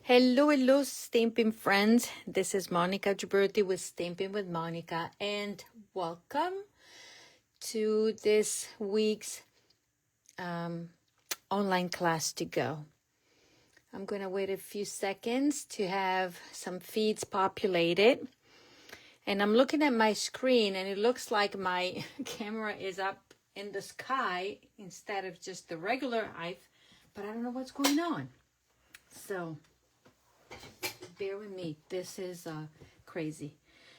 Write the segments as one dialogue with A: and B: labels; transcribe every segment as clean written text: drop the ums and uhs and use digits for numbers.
A: Hello, Stampin' friends. This is Monica Gibberti with Stampin' with Monica, and welcome to this week's online class to go. I'm going to wait a few seconds to have some feeds populated. And I'm looking at my screen, and it looks like my camera is up in the sky instead of just the regular height, but I don't know what's going on. So bear with me. This is crazy.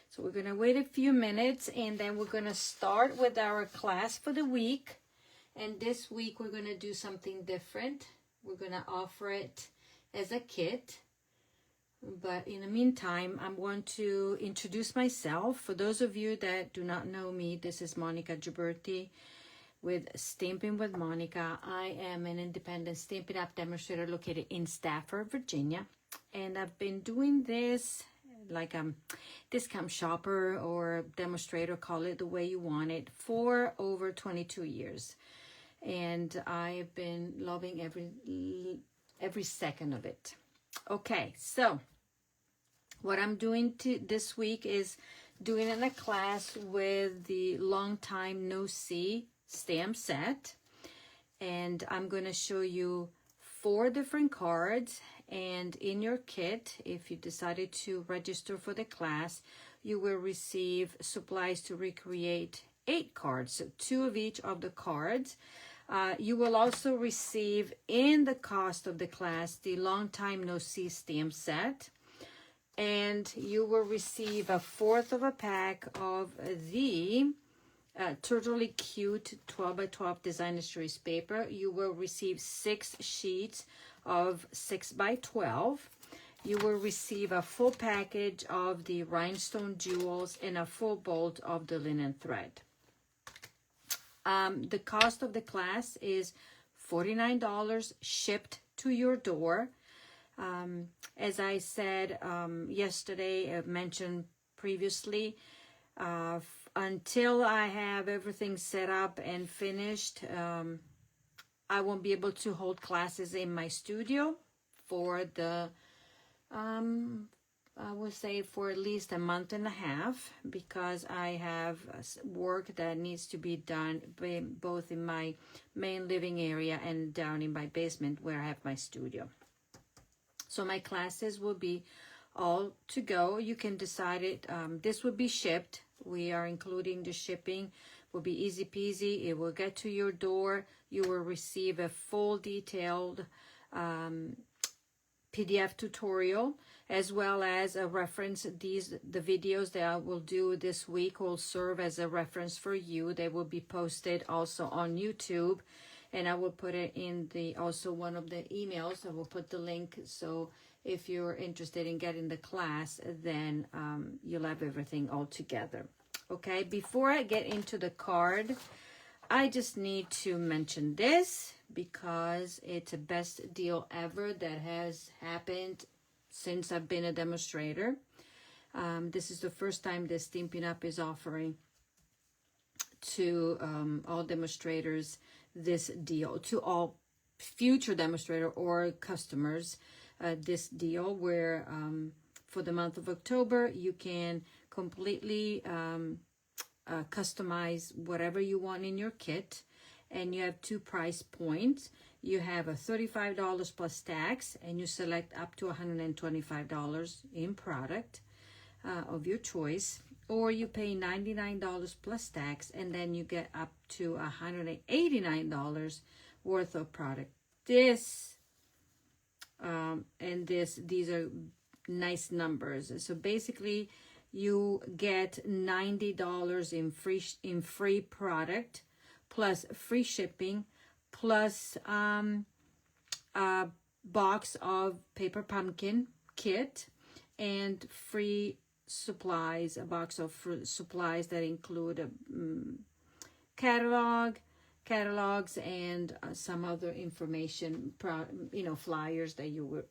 A: So we're going to wait a few minutes, and then we're going to start with our class for the week. And this week we're going to do something different. We're going to offer it as a kit. But in the meantime, I'm going to introduce myself. For those of you that do not know me, this is Monica Gibberti with Stampin' with Monica. I am an independent Stampin' Up demonstrator located in Stafford, Virginia. And I've been doing this like a discount shopper or demonstrator, call it the way you want it, for over 22 years. And I've been loving every second of it. Okay, so what I'm doing this week is doing in a class with the Long Time No See stamp set. And I'm going to show you 4 different cards. And in your kit, if you decided to register for the class, you will receive supplies to recreate 8 cards, so 2 of each of the cards. You will also receive in the cost of the class the Long Time No See stamp set. And you will receive 1/4 of a pack of the totally cute 12 by 12 designer series paper. You will receive 6 sheets of 6 by 12. You will receive a full package of the rhinestone jewels and a full bolt of the linen thread. The cost of the class is $49 shipped to your door. As I said yesterday, I mentioned previously, until I have everything set up and finished, I won't be able to hold classes in my studio for the, I would say for at least a month and a half, because I have work that needs to be done both in my main living area and down in my basement where I have my studio. So my classes will be all to go. You can decide it. This will be shipped. We are including the shipping. Will be easy peasy. It will get to your door. You will receive a full detailed PDF tutorial, as well as a reference. The videos that I will do this week will serve as a reference for you. They will be posted also on YouTube, and I will put it in also one of the emails. I will put the link, so if you're interested in getting the class, then you'll have everything all together. Okay, before I get into the card, I just need to mention this because it's the best deal ever that has happened since I've been a demonstrator. This is the first time that Stampin' Up is offering to all demonstrators this deal, to all future demonstrator or customers, this deal where for the month of October you can completely customize whatever you want in your kit, and you have 2 price points. You have a $35 plus tax, and you select up to $125 in product of your choice, or you pay $99 plus tax, and then you get up to $189 worth of product. These are nice numbers. So basically, you get $90 in free product, plus free shipping, plus a box of paper pumpkin kit, and free supplies, a box of supplies that include a catalogs and some other information, flyers that you would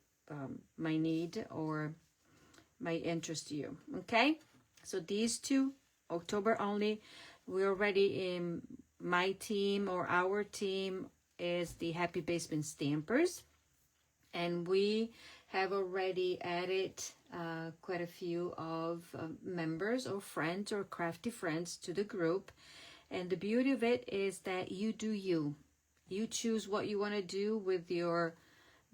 A: might need or might interest you. Okay, so these 2, October only. We're already in my team, or our team is the Happy Basement Stampers, and we have already added quite a few of members or friends or crafty friends to the group. And the beauty of it is that you do you. You choose what you want to do with your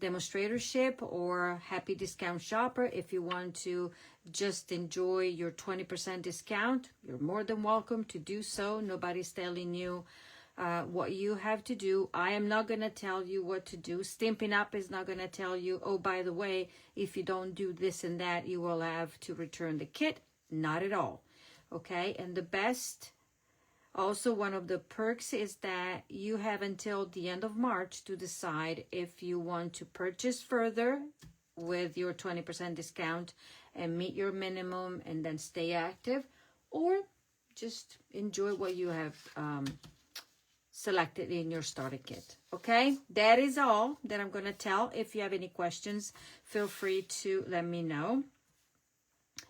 A: demonstratorship or happy discount shopper. If you want to just enjoy your 20% discount, you're more than welcome to do so. Nobody's telling you what you have to do. I am not going to tell you what to do. Stampin' Up is not going to tell you, oh, by the way, if you don't do this and that, you will have to return the kit. Not at all. Okay, and the best, also one of the perks is that you have until the end of March to decide if you want to purchase further with your 20% discount and meet your minimum and then stay active, or just enjoy what you have selected in your starter kit. Okay, that is all that I'm going to tell. If you have any questions, feel free to let me know.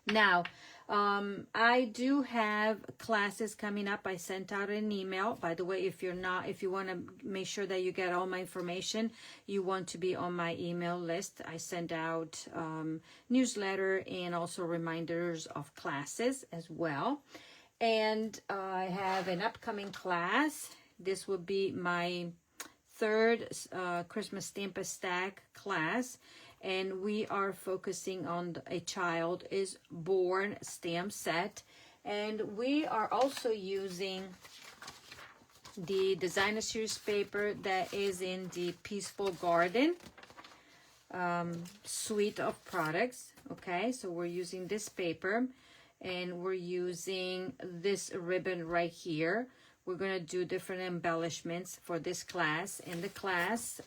A: Now, I do have classes coming up. I sent out an email. By the way, if you want to make sure that you get all my information, you want to be on my email list. I send out newsletter and also reminders of classes as well. And I have an upcoming class. This will be my third Christmas Stamp a Stack class. And we are focusing on A Child is Born stamp set. And we are also using the designer series paper that is in the Peaceful Garden suite of products. Okay, so we're using this paper and we're using this ribbon right here. We're going to do different embellishments for this class. And the class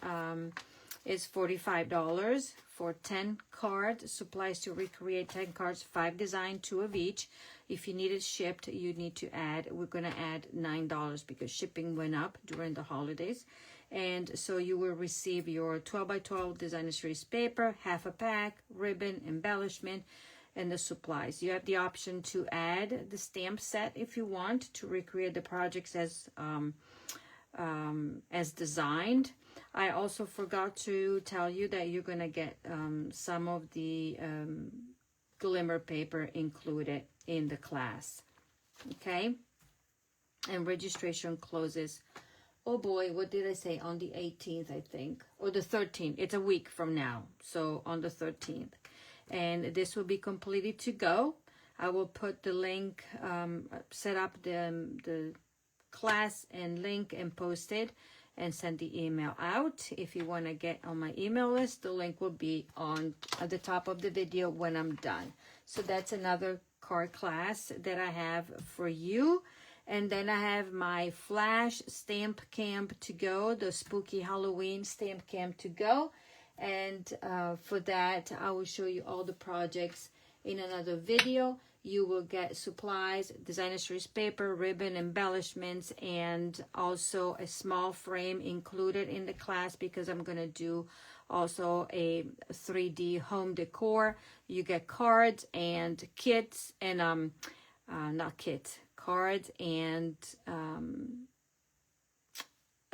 A: is $45 for 10 cards, supplies to recreate 10 cards, 5 design, 2 of each. If you need it shipped, you need to add, we're going to add $9 because shipping went up during the holidays. And so you will receive your 12 by 12 designer series paper, half a pack, ribbon, embellishment, and the supplies. You have the option to add the stamp set if you want to recreate the projects as designed. I also forgot to tell you that you're going to get some of the glimmer paper included in the class. Okay? And registration closes, oh boy, what did I say? On the 18th, I think. Or the 13th. It's a week from now. So on the 13th. And this will be completed to go. I will put the link, set up the class and link and post it and send the email out. If you want to get on my email list, the link will be on at the top of the video when I'm done. So that's another card class that I have for you. And then I have my Flash Stamp Camp to go, the Spooky Halloween Stamp Camp to go. And for that, I will show you all the projects in another video. You will get supplies, designer series paper, ribbon, embellishments, and also a small frame included in the class because I'm going to do also a 3D home decor. You get cards and kits and, not kits, cards and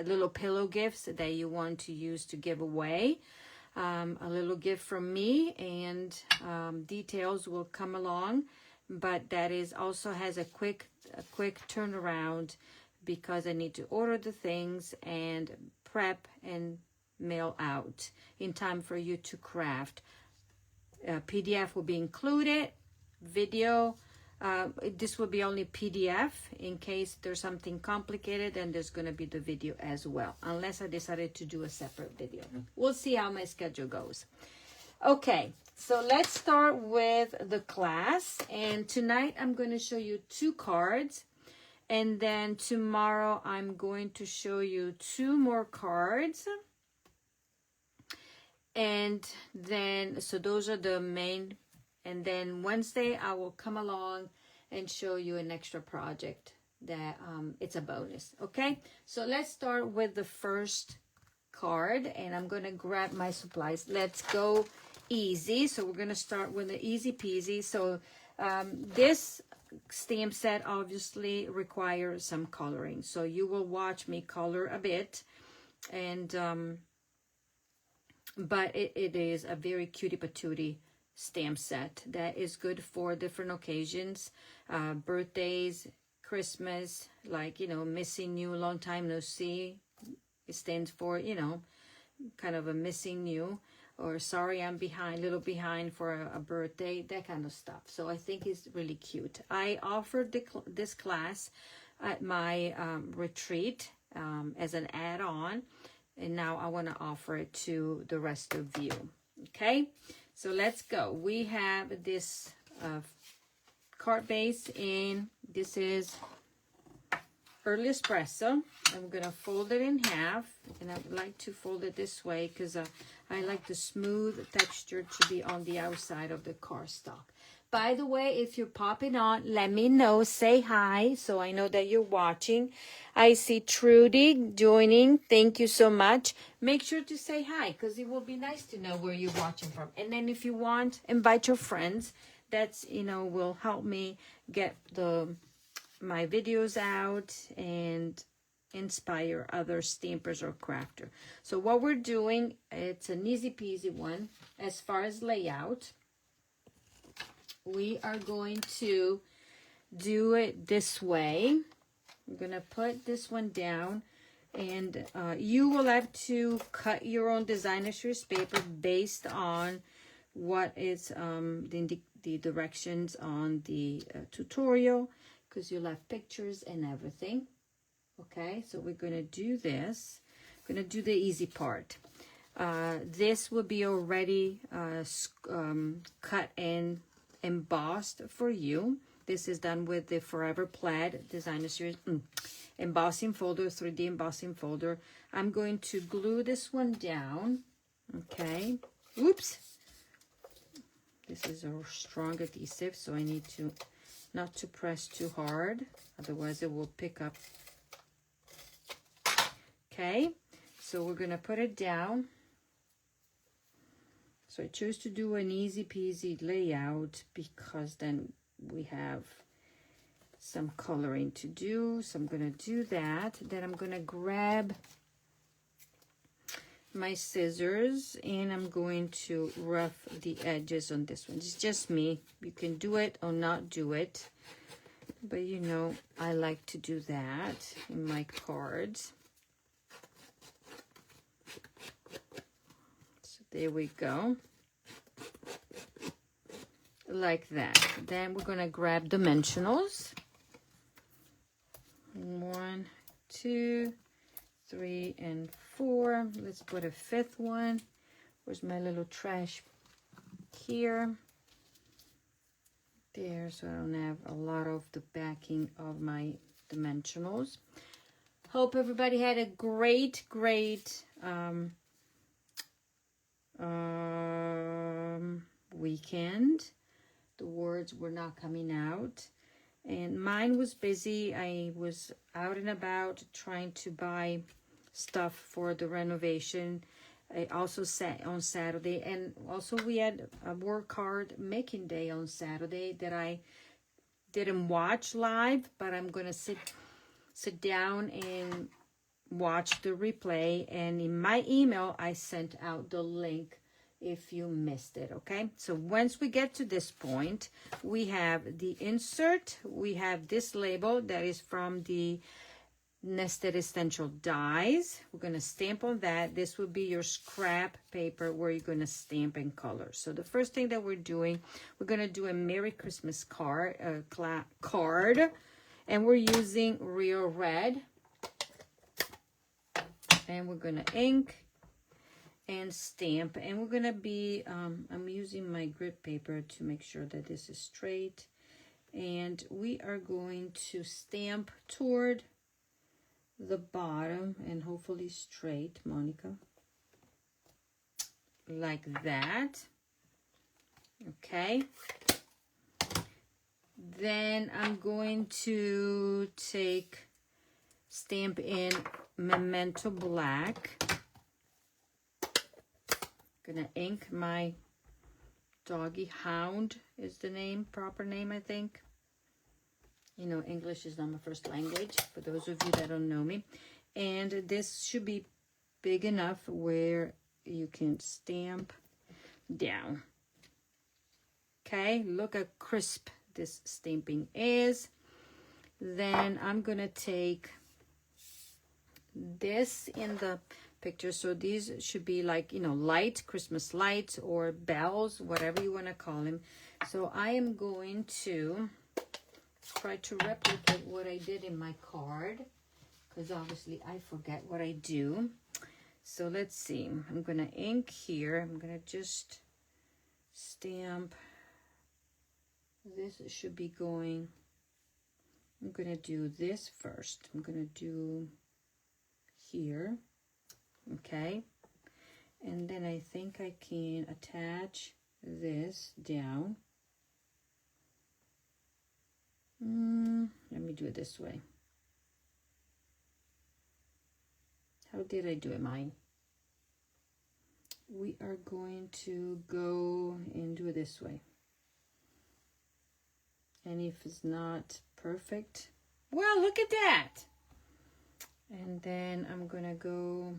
A: little pillow gifts that you want to use to give away. A little gift from me, and details will come along, but that is also has a quick turnaround because I need to order the things and prep and mail out in time for you to craft. PDF will be included, video. This will be only PDF. In case there's something complicated, then there's going to be the video as well, unless I decided to do a separate video. We'll see how my schedule goes. Okay, so let's start with the class. And tonight I'm going to show you 2 cards. And then tomorrow I'm going to show you 2 more cards. And then, so those are the main. And then Wednesday, I will come along and show you an extra project that it's a bonus. Okay, so let's start with the first card. And I'm going to grab my supplies. Let's go easy. So we're going to start with the easy peasy. So this stamp set obviously requires some coloring. So you will watch me color a bit. And but it is a very cutie patootie stamp set that is good for different occasions, birthdays, Christmas, like, you know, missing you, long time no see. It stands for, you know, kind of a missing you, or sorry I'm behind, little behind for a birthday, that kind of stuff. So I think it's really cute. I offered this class at my retreat as an add-on, and now I want to offer it to the rest of you. Okay, so let's go. We have this card base, and this is Early Espresso. I'm gonna fold it in half, and I would like to fold it this way because I like the smooth texture to be on the outside of the cardstock. By the way, if you're popping on, let me know, say hi, so I know that you're watching. I see Trudy joining. Thank you so much. Make sure to say hi, because it will be nice to know where you're watching from. And then if you want, invite your friends. That's, you know, will help me get my videos out and inspire other stampers or crafters. So what we're doing, it's an easy peasy one as far as layout. We are going to do it this way. I'm going to put this one down, and you will have to cut your own designer series paper based on what is the directions on the tutorial, because you'll have pictures and everything. Okay, so we're going to do this. I'm going to do the easy part. This will be already cut and embossed for you. This is done with the Forever Plaid Designer Series embossing folder, 3D embossing folder. I'm going to glue this one down. Okay. Oops. This is a strong adhesive, so I need to not to press too hard, otherwise it will pick up. Okay, so we're gonna put it down. So I chose to do an easy peasy layout because then we have some coloring to do. So I'm gonna do that. Then I'm gonna grab my scissors and I'm going to rough the edges on this one. It's just me. You can do it or not do it, but you know, I like to do that in my cards. So there we go. Like that. Then we're going to grab dimensionals. 1, 2, 3, and 4. Let's put a 5th one. Where's my little trash here? There, so I don't have a lot of the backing of my dimensionals. Hope everybody had a great weekend. The words were not coming out, and mine was busy. I was out and about trying to buy stuff for the renovation. I also sat on Saturday, and also we had a work hard making day on Saturday that I didn't watch live, but I'm gonna sit down and watch the replay. And in my email I sent out the link if you missed it. Okay, so once we get to this point, we have the insert. We have this label that is from the Nested Essential Dies. We're going to stamp on that. This will be your scrap paper where you're going to stamp in color. So the first thing that we're doing, we're going to do a Merry Christmas card, and we're using Real Red, and we're going to ink and stamp, and we're going to be I'm using my grit paper to make sure that this is straight, and we are going to stamp toward the bottom and hopefully straight, Monica, like that. Okay, then I'm going to stamp in Memento Black. Gonna ink my Doggy Hound is the name, proper name, I think. You know, English is not my first language, for those of you that don't know me. And this should be big enough where you can stamp down. Okay, look how crisp this stamping is. Then I'm gonna take this in the picture. So these should be like, you know, light, Christmas lights or bells, whatever you want to call them. So I am going to try to replicate what I did in my card, because obviously I forget what I do. So let's see. I'm going to ink here. I'm going to just stamp. This should be going. I'm going to do this first. I'm going to do here. Okay. And then I think I can attach this down. Let me do it this way. How did I do it, mine? We are going to go and do it this way. And if it's not perfect, well, look at that. And then I'm gonna go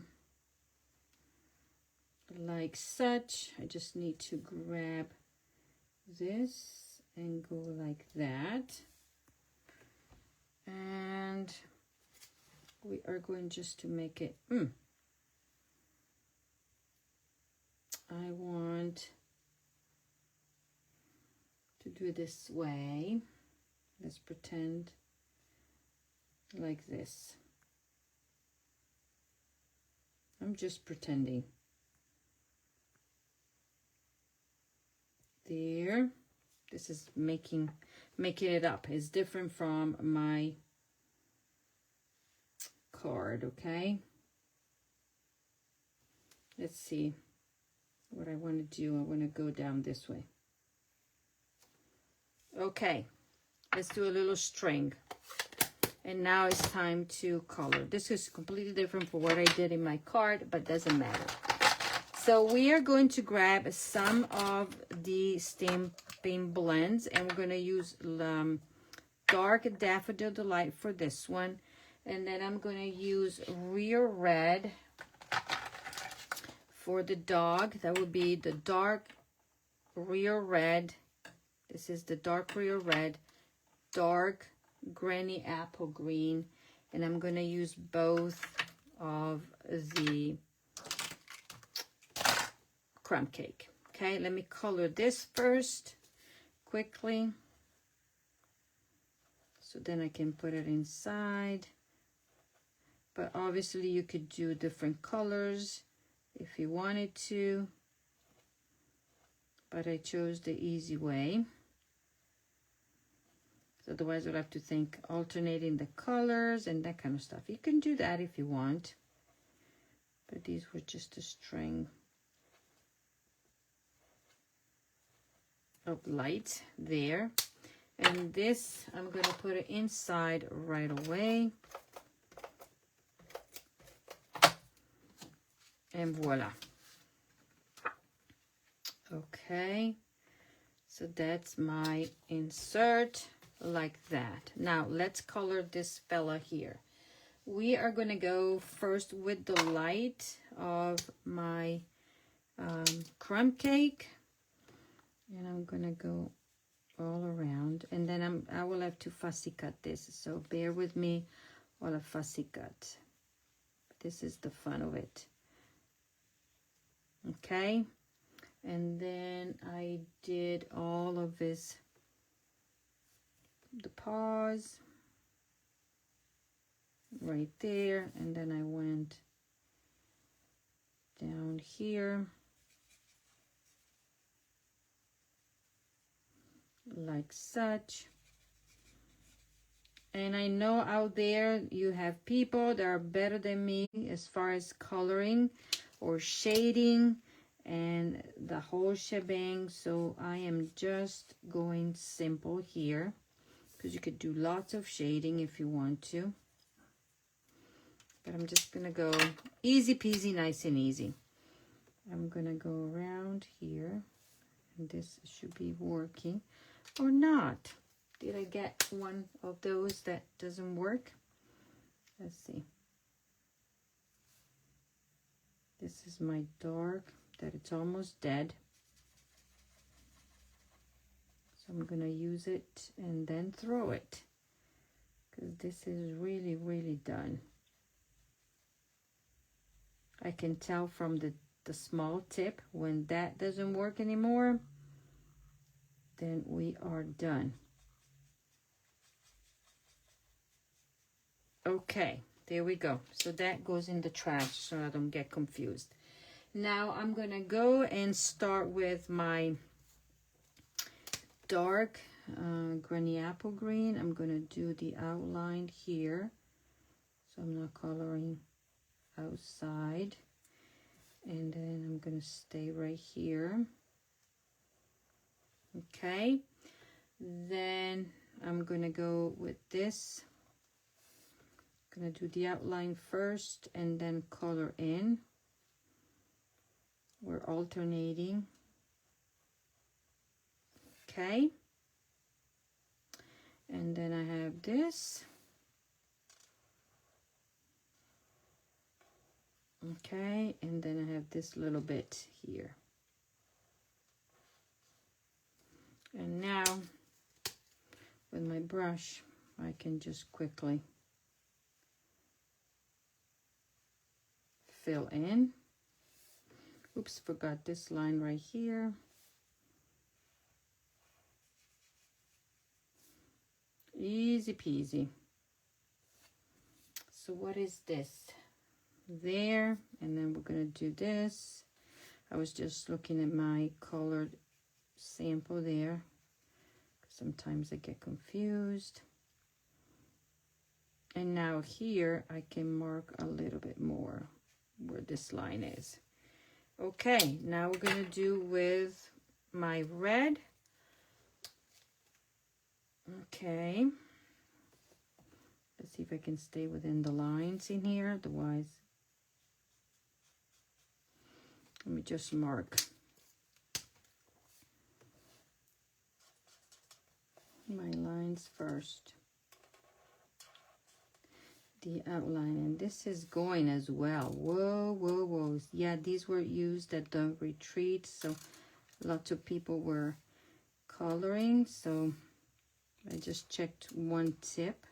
A: like such. I just need to grab this and go like that. And we are going just to make it, I want to do it this way. Let's pretend like this. I'm just pretending. There. This is making it up. It's different from my card, okay? Let's see what I want to do. I want to go down this way. Okay, let's do a little string. And now it's time to color. This is completely different from what I did in my card, but doesn't matter. So we are going to grab some of the stamping blends, and we're going to use dark Daffodil Delight for this one. And then I'm going to use Real Red for the dog. That would be the dark Real Red. This is the dark Real Red, dark Granny Apple Green. And I'm going to use both of the crumb cake. Okay, let me color this first quickly. So then I can put it inside. But obviously you could do different colors if you wanted to. But I chose the easy way. So otherwise you'll have to think alternating the colors and that kind of stuff. You can do that if you want. But these were just a string of light there. And this, I'm going to put it inside right away. And voila. Okay. So that's my insert like that. Now let's color this fella here. We are going to go first with the light of my crumb cake. And I'm going to go all around, and then I will have to fussy cut this, so bear with me while I fussy cut. This is the fun of it. Okay, and then I did all of this, the paws right there, and then I went down here like such. And I know out there you have people that are better than me as far as coloring or shading and the whole shebang. So I am just going simple here, because you could do lots of shading if you want to. But I'm just gonna go easy peasy, nice and easy. I'm gonna go around here, and this should be working. Or not. Did I get one of those that doesn't work? Let's see. This is my dark that it's almost dead. So I'm gonna use it and then throw it, because this is really, really done. I can tell from the small tip, when that doesn't work anymore, then we are done. Okay, there we go. So that goes in the trash so I don't get confused. Now I'm gonna go and start with my dark granny apple green. I'm gonna do the outline here, so I'm not coloring outside. And then I'm gonna stay right here. Okay, then I'm gonna go with this. I'm gonna do the outline first and then color in. We're alternating. Okay, and then I have this. Okay, and then I have this little bit here. And now with my brush, I can just quickly fill in. Oops, forgot this line right here. Easy peasy. So what is this? There, and then we're gonna do this. I was just looking at my colored sample there. Sometimes I get confused. And now here I can mark a little bit more where this line is. Okay, now we're gonna do with my red. Okay, let's see if I can stay within the lines in here, otherwise let me just mark my lines first, the outline, and this is going as well. Whoa, whoa, whoa. Yeah, these were used at the retreat, so lots of people were coloring, so I just checked one tip.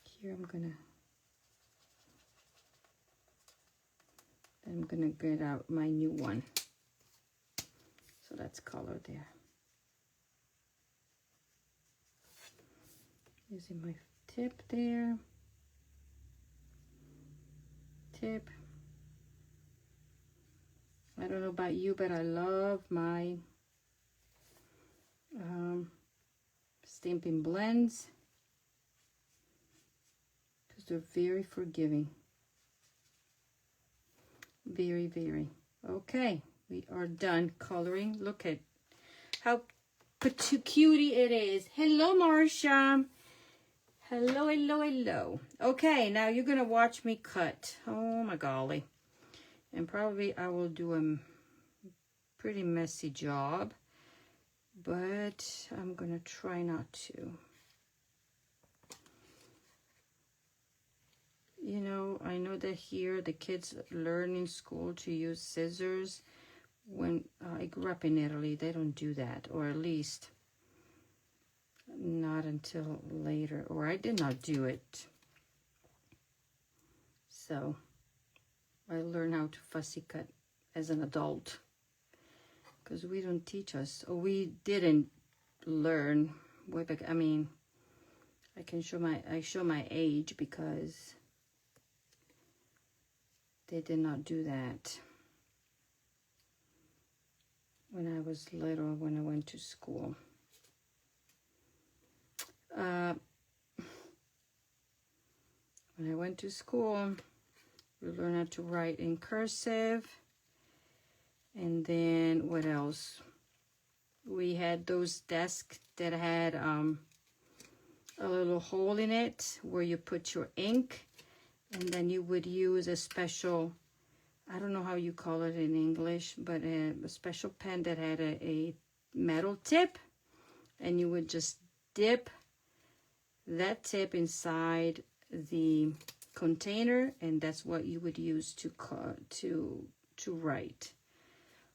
A: Here I'm gonna get out my new one. So that's color there. Using my tip there. Tip. I don't know about you, but I love my Stampin' blends, because they're very forgiving. Very, very. Okay, we are done coloring. Look at how cutie it is. Hello, Marsha. Hello, hello, hello. Okay, now you're gonna watch me cut. Oh my golly. And probably I will do a pretty messy job, but I'm gonna try not to. You know, I know that here the kids learn in school to use scissors. When I grew up in Italy, they don't do that, or at least not until later, or I did not do it. So I learned how to fussy cut as an adult, because we don't teach us, or we didn't learn way back. I mean, I show my age because they did not do that when I was little, when I went to school. When I went to school, we learned how to write in cursive. And then what else? We had those desks that had a little hole in it where you put your ink. And then you would use a special, I don't know how you call it in English, but a special pen that had a metal tip. And you would just dip that tip inside the container, and that's what you would use to write.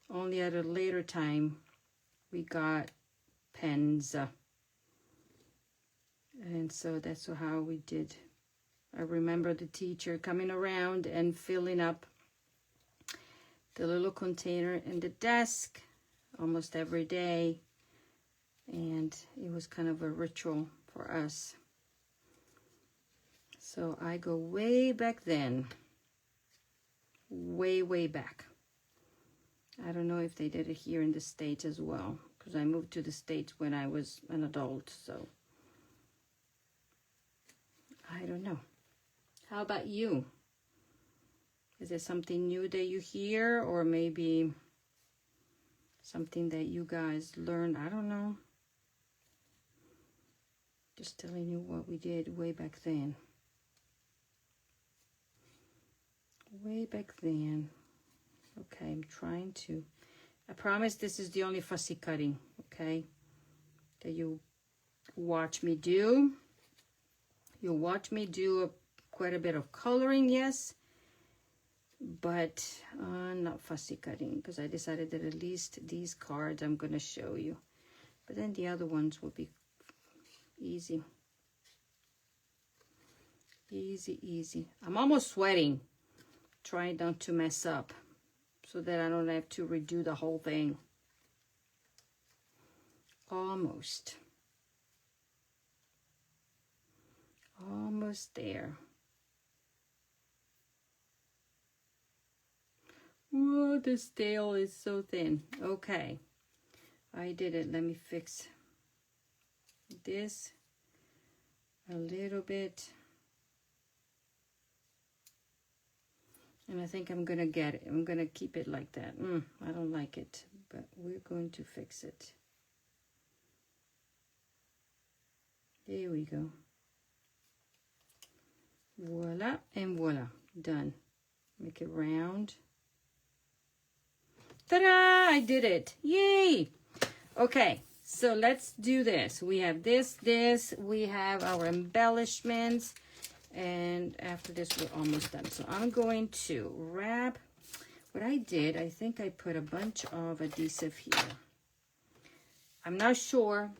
A: Only at a later time we got pens, and so that's how we did. I remember the teacher coming around and filling up the little container in the desk almost every day, and it was kind of a ritual for us. So I go way back then, way back. I don't know if they did it here in the States as well, because I moved to the States when I was an adult, so I don't know. How about you? Is there something new that you hear, or maybe something that you guys learned? I don't know. Just telling you what we did way back then. Way back then. Okay, I'm trying to. I promise this is the only fussy cutting, okay, that you watch me do. You'll watch me do quite a bit of coloring, yes, but not fussy cutting, because I decided that at least these cards I'm going to show you. But then the other ones will be easy. Easy. I'm almost sweating, trying not to mess up so that I don't have to redo the whole thing. Almost there. Oh, this tail is so thin. Okay, I did it. Let me fix this a little bit. And I think I'm gonna get it. I'm gonna keep it like that. I don't like it, but we're going to fix it. There we go. Voila, and voila, done. Make it round. Ta-da! I did it. Yay! Okay, so let's do this. We have this. We have our embellishments. And after this, we're almost done. So I'm going to wrap. What I did, I think I put a bunch of adhesive here. I'm not sure.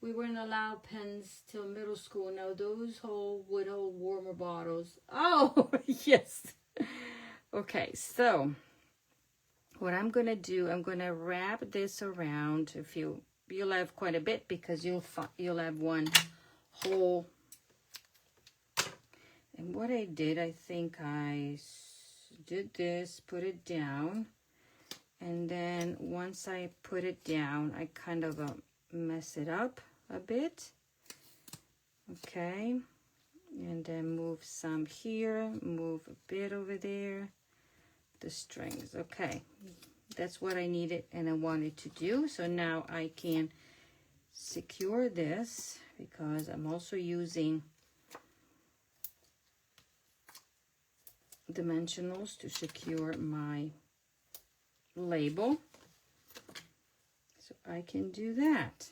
A: We weren't allowed pens till middle school. Now those would hold warmer bottles. Oh, yes. Okay, so what I'm going to do, I'm going to wrap this around. If you'll have quite a bit, because you'll have one whole. And what I did, I think I did this, put it down, and then once I put it down, I kind of mess it up a bit. Okay, and then move some here, move a bit over there, the strings. Okay, that's what I needed and I wanted to do. So now I can secure this, because I'm also using dimensionals to secure my label. So I can do that.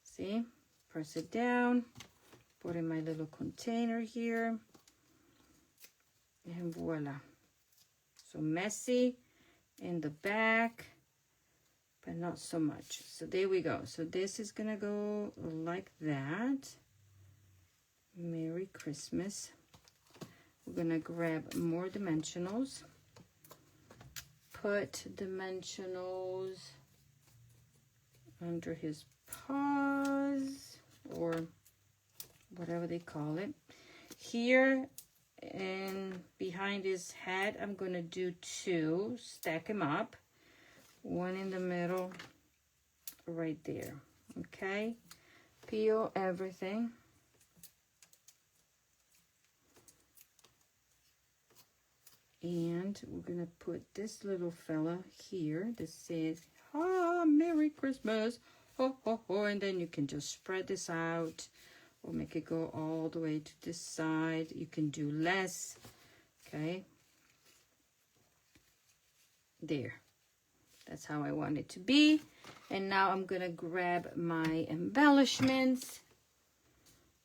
A: See, press it down, put in my little container here, and voila. So messy in the back, but not so much. So there we go. So this is gonna go like that. Merry Christmas. We're gonna grab more dimensionals. Put dimensionals under his paws, or whatever they call it. Here and behind his head, I'm gonna do two, stack him up. One in the middle, right there. Okay, peel everything. And we're gonna put this little fella here that says, Merry Christmas, ho, ho, ho. And then you can just spread this out, or make it go all the way to this side. You can do less, okay? There. That's how I want it to be. And now I'm gonna grab my embellishments.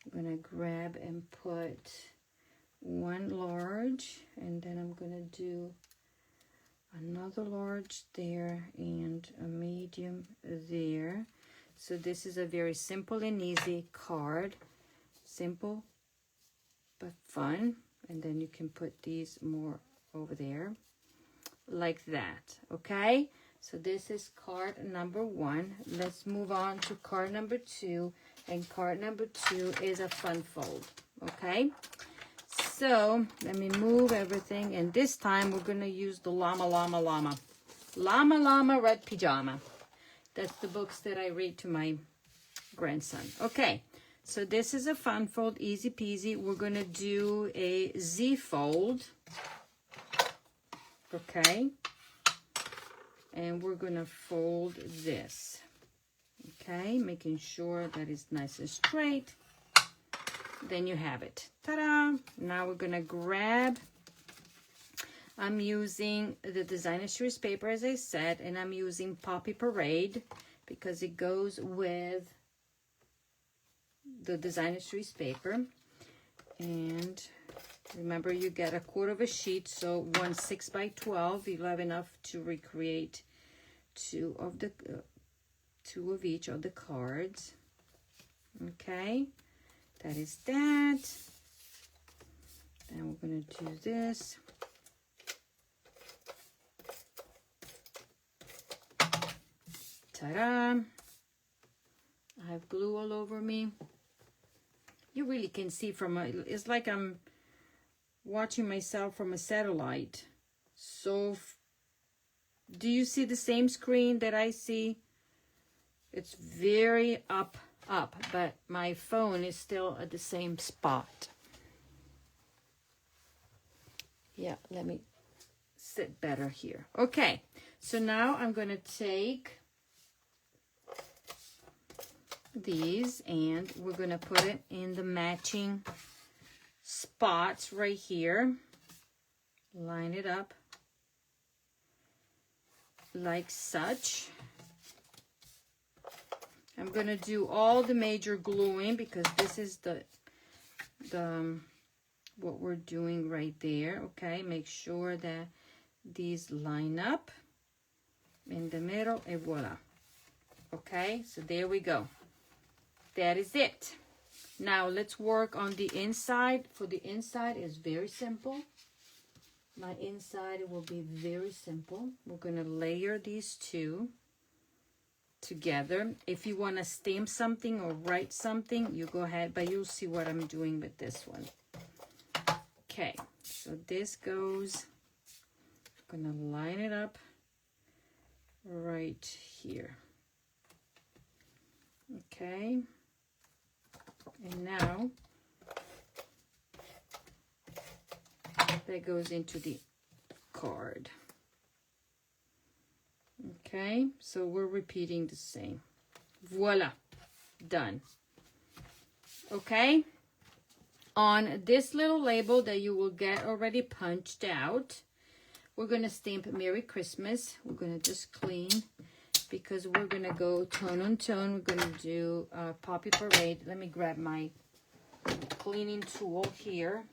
A: I'm gonna grab and put one large, and then I'm gonna do another large there and a medium there. So this is a very simple and easy card. Simple but fun. And then you can put these more over there like that. Okay, so this is card number 1. Let's move on to card number 2, and card number 2 is a fun fold. Okay, so let me move everything, and this time we're gonna use the llama red pajama. That's the books that I read to my grandson. Okay, so this is a fun fold, easy peasy. We're gonna do a Z fold. Okay, and we're gonna fold this. Okay, making sure that it's nice and straight. Then you have it. Ta-da! Now we're gonna grab, I'm using the designer series paper, as I said, and I'm using Poppy Parade because it goes with the designer series paper. And remember, you get a quarter of a sheet, so 1 6 by 12. You'll have enough to recreate two of each of the cards. Okay, that is that. Then we're gonna do this. Ta-da! I have glue all over me. You really can see from it's like I'm watching myself from a satellite. So do you see the same screen that I see? It's very up, but my phone is still at the same spot. Yeah, let me sit better here. Okay, so now I'm going to take these and we're going to put it in the matching spots right here. Line it up like such. I'm going to do all the major gluing because this is the what we're doing right there. Okay, make sure that these line up in the middle, and voila. Okay, so there we go. That is it. Now let's work on the inside. For the inside, it's very simple. My inside will be very simple. We're going to layer these two together. If you want to stamp something or write something, you go ahead, but you'll see what I'm doing with this one. Okay, so this goes, I'm going to line it up right here. Okay, and now that goes into the card. Okay, so we're repeating the same. Voila, done. Okay, on this little label that you will get already punched out, we're going to stamp Merry Christmas. We're going to just clean because we're going to go tone on tone. We're going to do Poppy Parade. Let me grab my cleaning tool here.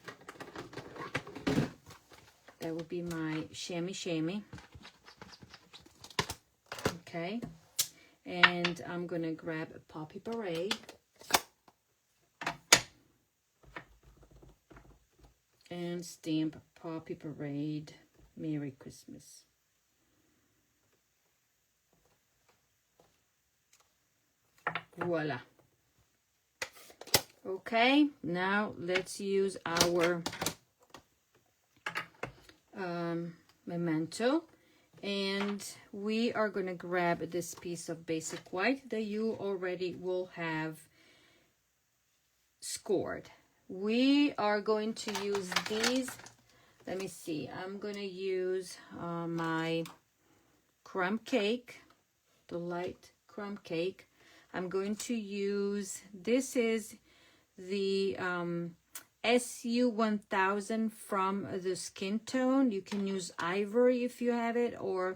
A: That would be my chamois. Okay, and I'm going to grab a Poppy Parade. And stamp Poppy Parade Merry Christmas. Voila. Okay, now let's use our memento. And we are going to grab this piece of basic white that you already will have scored. We are going to use these. Let me see. I'm going to use my crumb cake, the light crumb cake. I'm going to use, this is the SU1000 from the Skin Tone. You can use ivory if you have it, or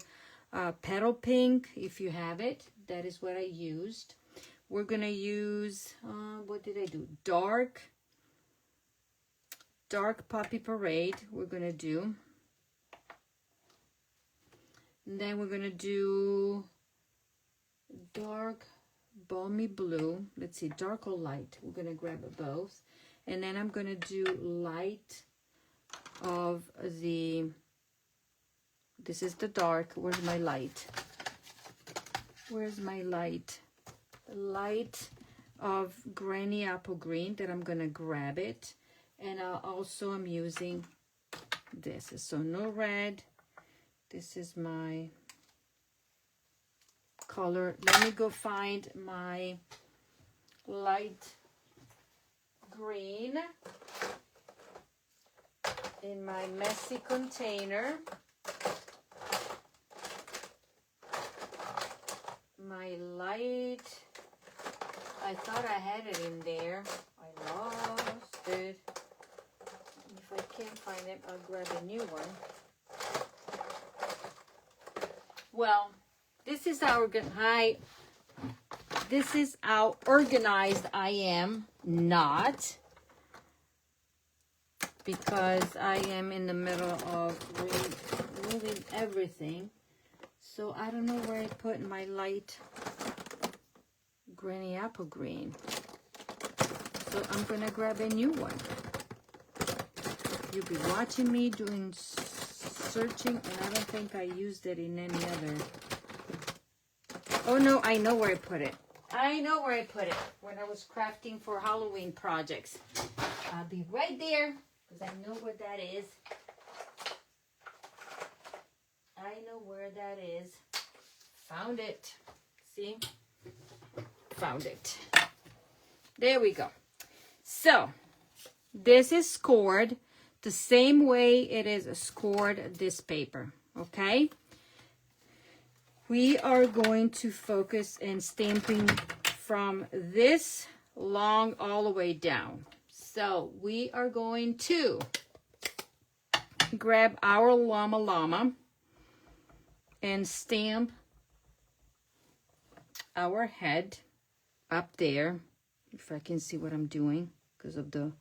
A: petal pink if you have it. That is what I used. we're gonna use, what did I do? Dark Poppy Parade, we're gonna do. And then we're gonna do dark balmy blue. Let's see, dark or light. We're gonna grab both. And then I'm gonna do light of the, this is the dark. Where's my light? Where's my light? Light of Granny Apple Green, that I'm gonna grab it. And also I'm using this. So no red. This is my color. Let me go find my light green in my messy container. My light, I thought I had it in there. I lost it. If I can't find it, I'll grab a new one. Well, this is how organized I am. Not, because I am in the middle of moving everything. So I don't know where I put my light Granny Apple Green. So I'm gonna grab a new one. You'll be watching me doing searching, and I don't think I used it in any other. Oh no, I know where I put it. I know where I put it when I was crafting for Halloween projects. I'll be right there, because I know where that is. I know where that is. Found it. See? Found it. There we go. So, this is scored the same way it is scored this paper. Okay? We are going to focus in stamping from this long all the way down. So, we are going to grab our llama llama and stamp our head up there, if I can see what I'm doing because of the,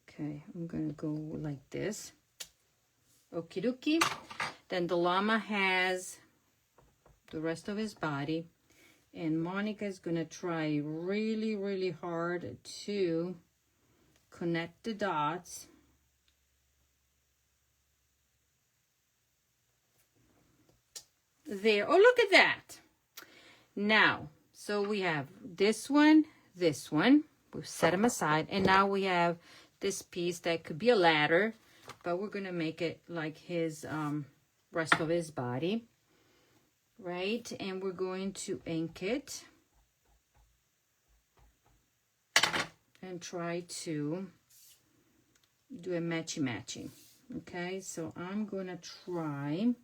A: okay, I'm gonna go like this. Okie dokie. Then the llama has the rest of his body, and Monica is gonna try really, really hard to connect the dots. There. Oh, look at that. Now, so we have this one. We've set them aside. And now we have this piece that could be a ladder, but we're going to make it like his rest of his body. Right? And we're going to ink it. And try to do a matchy-matchy. Okay? So I'm going to try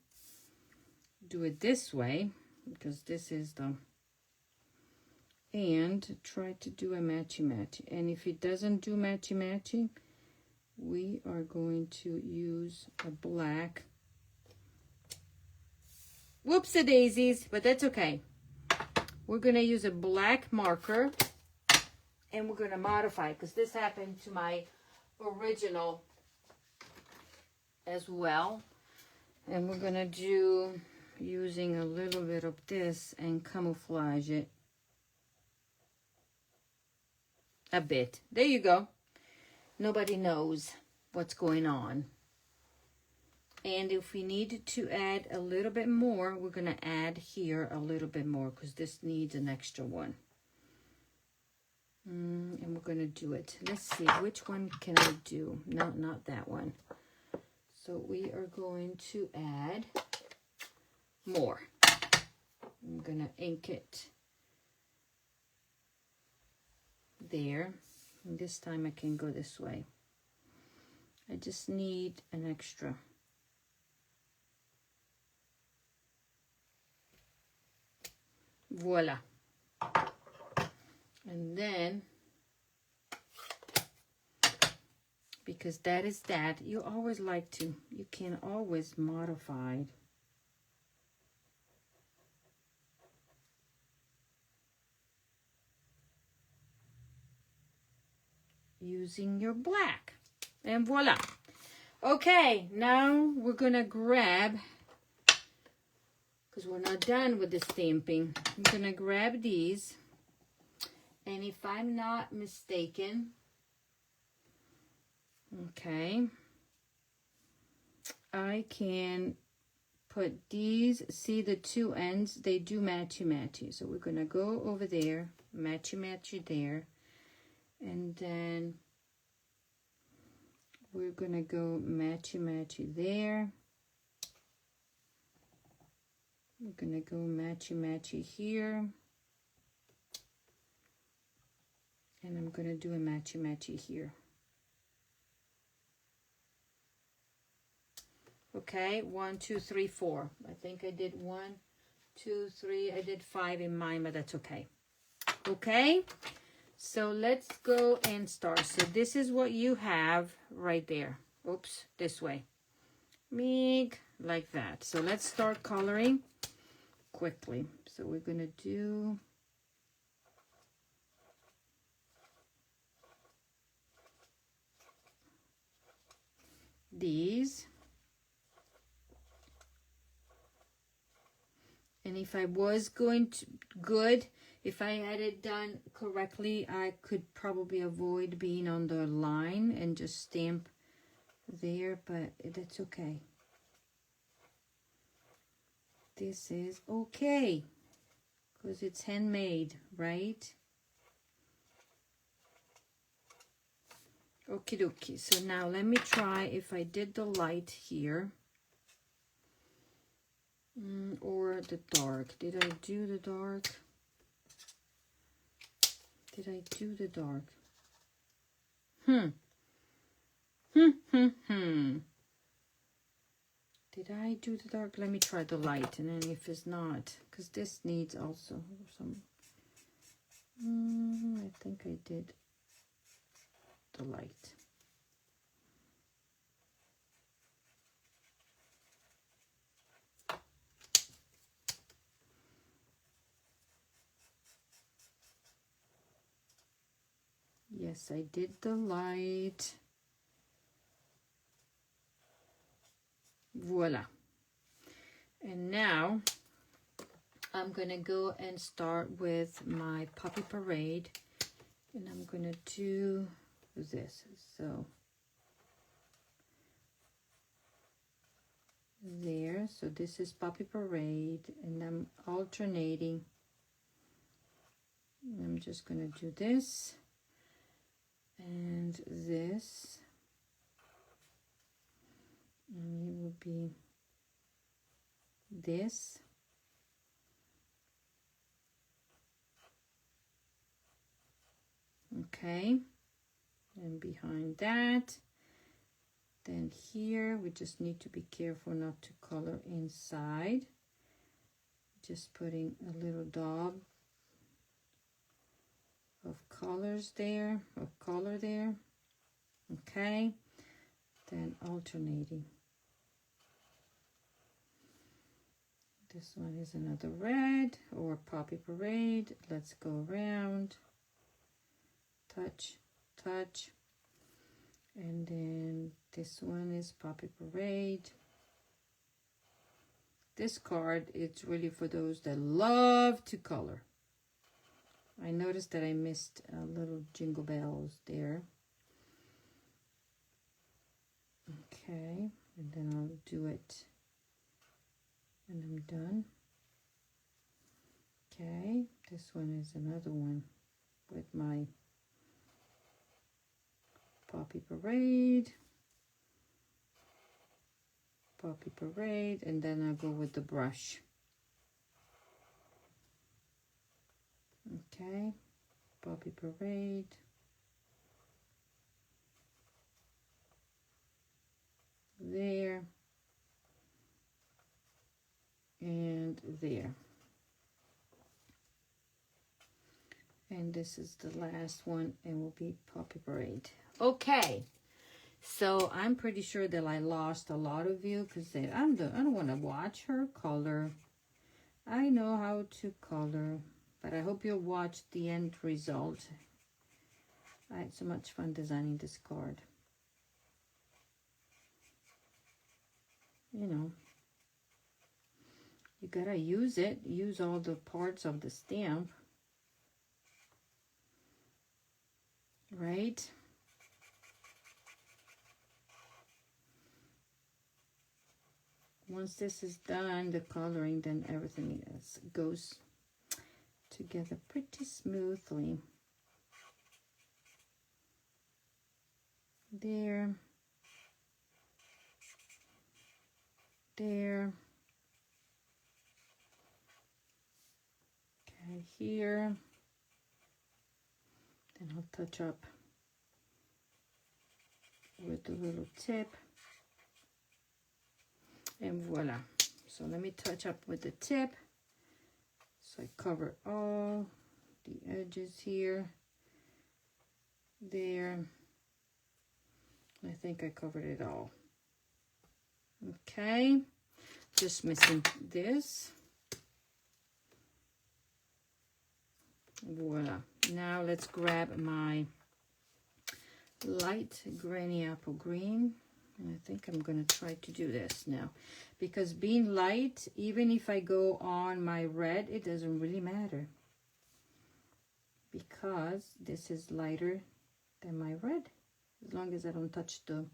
A: do it this way, because this is the, and try to do a matchy-matchy. And if it doesn't do matchy-matchy, we are going to use a black, whoopsie-daisies, but that's okay. We're going to use a black marker, and we're going to modify, because this happened to my original as well. And we're going to do, using a little bit of this and camouflage it a bit. There you go. Nobody knows what's going on. And if we need to add a little bit more, we're going to add here a little bit more, because this needs an extra one. And we're going to do it. Let's see, which one can I do? No, not that one. So we are going to add more. I'm going to ink it there. And this time I can go this way. I just need an extra. Voila. And then, because that is that, you always like to, you can always modify. using your black. And voila. Okay, now we're gonna grab, because we're not done with the stamping, I'm gonna grab these, and if I'm not mistaken, okay, I can put these, see the two ends, they do matchy-matchy. So we're gonna go over there, matchy-matchy there, and then we're gonna go matchy-matchy there. We're gonna go matchy-matchy here. And I'm gonna do a matchy-matchy here. Okay, 1, 2, 3, 4. I think I did 1, 2, 3. I did 5 in mine, but that's okay. Okay, so let's go and start. So this is what you have right there. Oops, this way. Like that. So let's start coloring quickly. So we're gonna do these. And if I was going to, if I had it done correctly, I could probably avoid being on the line and just stamp there, but that's okay. This is okay, because it's handmade, right? Okie dokie. So now let me try if I did the light here. Or the dark. Did I do the dark? Did I do the dark? Did I do the dark? Let me try the light, and then if it's not, because this needs also some. I think I did the light. Yes, I did the light. Voila. And now I'm gonna go and start with my Poppy Parade, and I'm gonna do this. So there, so this is Poppy Parade, and I'm alternating. I'm just gonna do this and this, and it will be this. Okay, and behind that, then here we just need to be careful not to color inside. Just putting a little dab of colors there, of color there. Okay, then alternating. This one is another red, or Poppy Parade. Let's go around, touch, touch, and then this one is Poppy Parade. This card, it's really for those that love to color. I noticed that I missed a little jingle bells there. Okay, and then I'll do it and I'm done. Okay, this one is another one with my Poppy Parade. Poppy Parade, and then I'll go with the brush. Okay, Poppy Parade. There. And there. And this is the last one, and will be Poppy Parade. Okay. So I'm pretty sure that I lost a lot of you because I don't want to watch her color. I know how to color, but I hope you'll watch the end result. I had so much fun designing this card. You know, you gotta use it, use all the parts of the stamp, right? Once this is done, the coloring, then everything else goes together pretty smoothly. There. There. Okay, here. Then I'll touch up with the little tip. And voila. So let me touch up with the tip. So I cover all the edges here. There. I think I covered it all. Okay. Just missing this. Voila. Now let's grab my light granny apple green. And I think I'm going to try to do this now. Because being light, even if I go on my red, it doesn't really matter. Because this is lighter than my red. As long as I don't touch the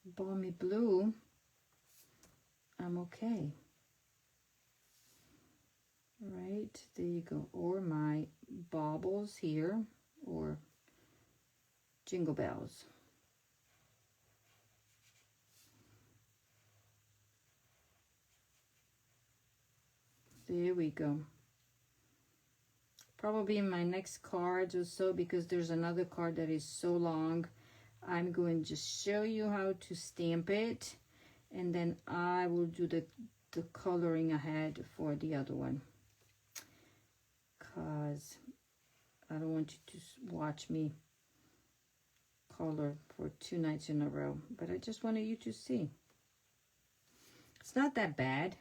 A: balmy blue, I'm okay. Right, there you go. Or my baubles here, or jingle bells. There we go. Probably in my next cards or so, because there's another card that is so long, I'm going to just show you how to stamp it, and then I will do the coloring ahead for the other one, because I don't want you to watch me color for 2 nights in a row, but I just wanted you to see. It's not that bad,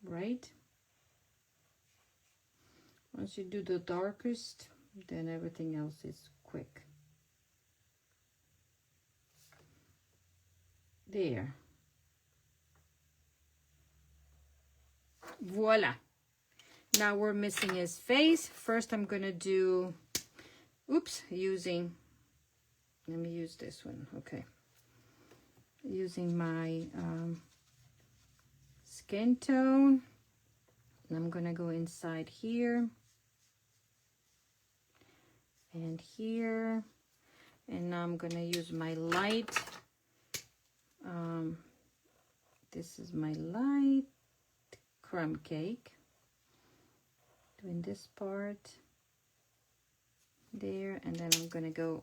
A: right? Once you do the darkest, then everything else is quick. There. Voila. Now we're missing his face. First I'm gonna do, oops, using, let me use this one, okay. Using my skin tone. And I'm gonna go inside here. And here. And now I'm gonna use my light. This is my light crumb cake. Doing this part there, and then I'm gonna go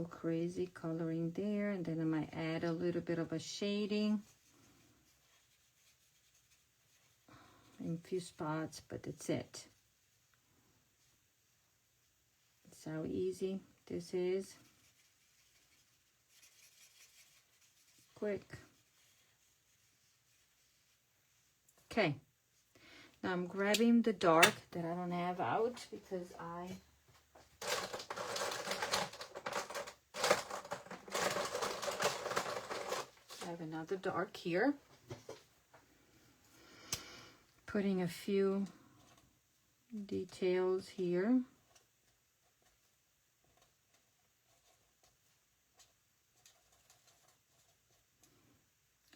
A: crazy coloring there, and then I might add a little bit of a shading in a few spots, but that's it. That's how easy this is. Quick. Okay. Now I'm grabbing the dark that I don't have out, because I have another dark here. Putting a few details here.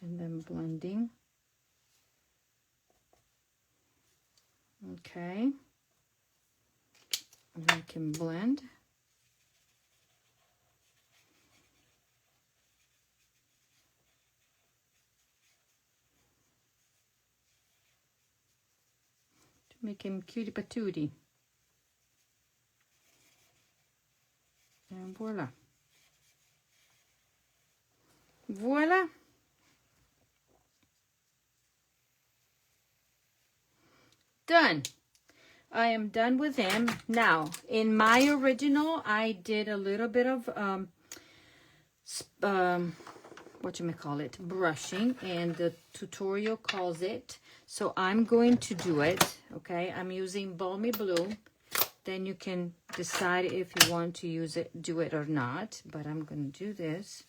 A: And then blending. Okay. And I can blend. To make him cutie patootie. And voila. Voila. Done. I am done with him. Now, in my original, I did a little bit of whatchamacallit, brushing, and the tutorial calls it. So I'm going to do it, okay? I'm using Balmy Blue. then you can decide if you want to do it or not. But I'm going to do this,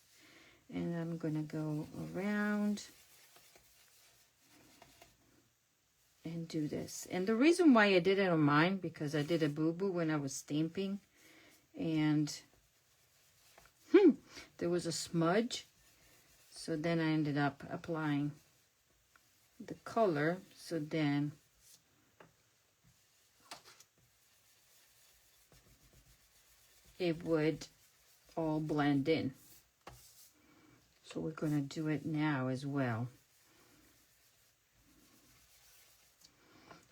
A: and I'm going to go around and do this. And the reason why I did it on mine, because I did a boo-boo when I was stamping, and there was a smudge. So then I ended up applying the color, so then it would all blend in. So we're going to do it now as well.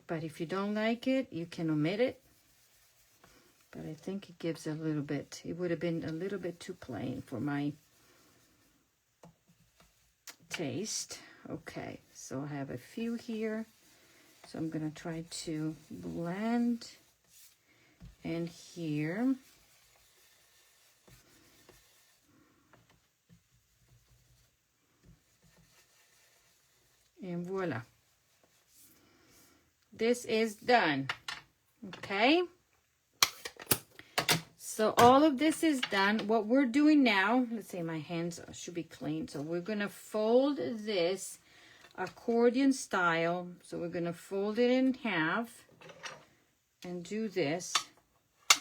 A: But if you don't like it, you can omit it. But I think it gives a little bit, it would have been a little bit too plain for my taste. Okay, so I have a few here. So I'm going to try to blend in here. And voila. This is done. Okay. So all of this is done. What we're doing now, let's say my hands should be clean. So we're going to fold this accordion style. So we're going to fold it in half and do this.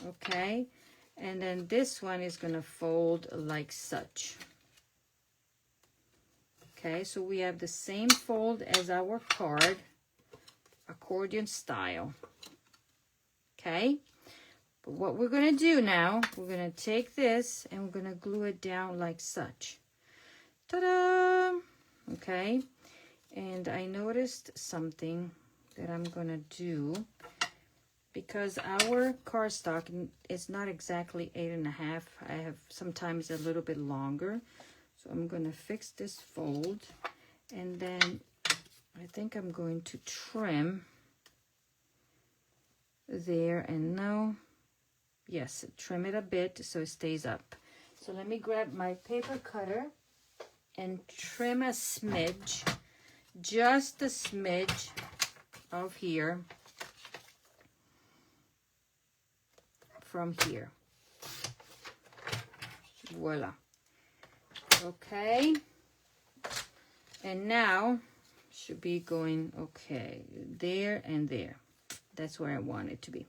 A: Okay. And then this one is going to fold like such. Okay. So we have the same fold as our card, accordion style. Okay. But what we're going to do now, we're going to take this and we're going to glue it down like such. Ta-da! Okay. And I noticed something that I'm going to do, because our cardstock is not exactly 8.5. I have sometimes a little bit longer. So I'm going to fix this fold, and then I think I'm going to trim there and now. Yes, trim it a bit so it stays up. So let me grab my paper cutter and trim a smidge, just a smidge of here from here. Voila. Okay. And now should be going okay there and there. That's where I want it to be.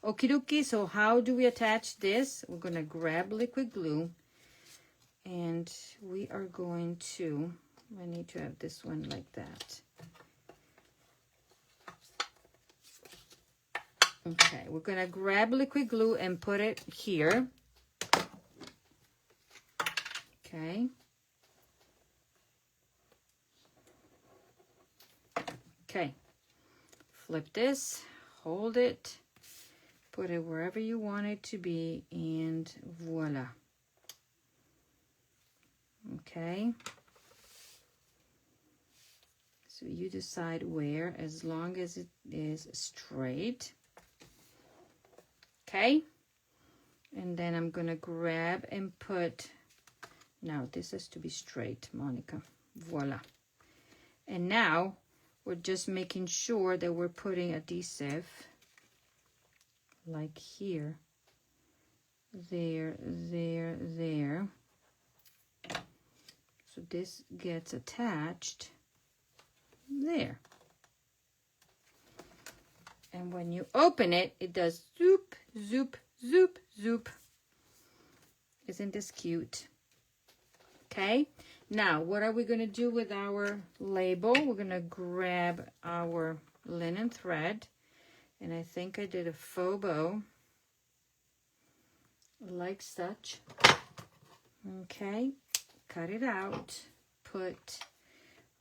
A: Okie dokie, so how do we attach this? We're going to grab liquid glue, and we are going to, I need to have this one like that. Okay, we're going to grab liquid glue and put it here. Okay. Okay, flip this, hold it. Put it wherever you want it to be, and voila. Okay. So you decide where, as long as it is straight. Okay. And then I'm going to grab and put, now this has to be straight, Monica. Voila. And now we're just making sure that we're putting adhesive like here, there, there, there. So this gets attached there. And when you open it, it does zoop, zoop, zoop, zoop. Isn't this cute? Okay. Now, what are we going to do with our label? We're going to grab our linen thread. And I think I did a faux bow, like such. Okay, cut it out, put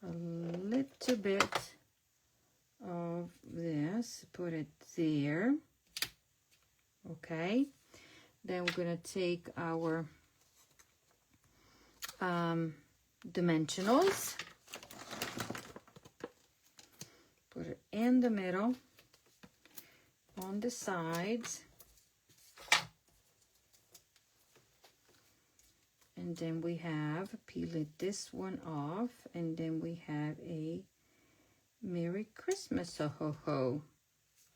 A: a little bit of this, put it there. Okay, then we're going to take our dimensionals, put it in the middle, on the sides, and then we have peel this one off, and then we have a Merry Christmas, ho ho ho,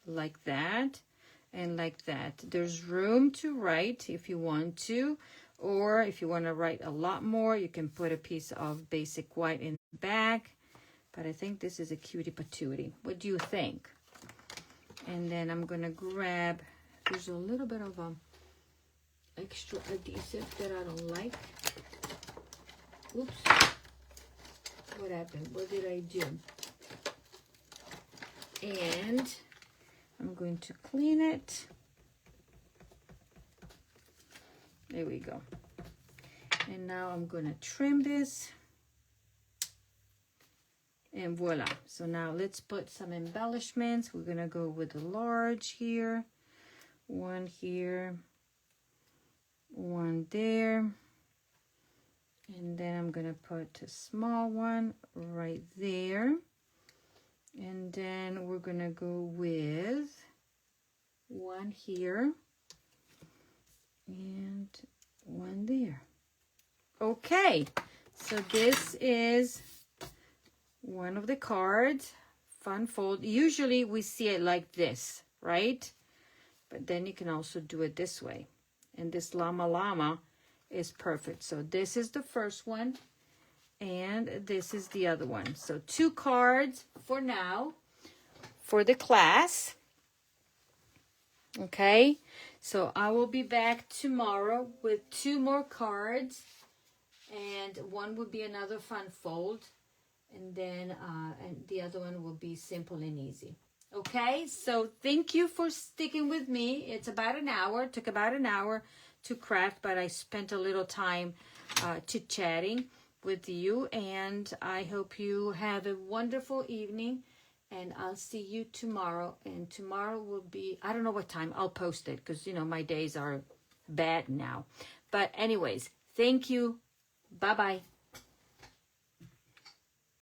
A: like that. and like that. There's room to write if you want to, or if you want to write a lot more, you can put a piece of basic white in the back. But I think this is a cutie patootie. What do you think? And then I'm gonna grab, there's a little bit of extra adhesive that I don't like. Oops. What happened? What did I do? And I'm going to clean it. There we go. And now I'm going to trim this. And voila. So now let's put some embellishments. We're going to go with a large here. One here. One there. And then I'm going to put a small one right there. And then we're going to go with one here. And one there. Okay. So this is one of the cards, fun fold. Usually we see it like this, right? But then you can also do it this way. And this llama llama is perfect. So this is the first one, and this is the other one. So 2 cards for now for the class. Okay, so I will be back tomorrow with 2 more cards, and one will be another fun fold. And then and the other one will be simple and easy. Okay, so thank you for sticking with me. It's about an hour. It took about an hour to craft, but I spent a little time chit-chatting with you. And I hope you have a wonderful evening. And I'll see you tomorrow. And tomorrow will be, I don't know what time. I'll post it because, you know, my days are bad now. But anyways, thank you. Bye-bye.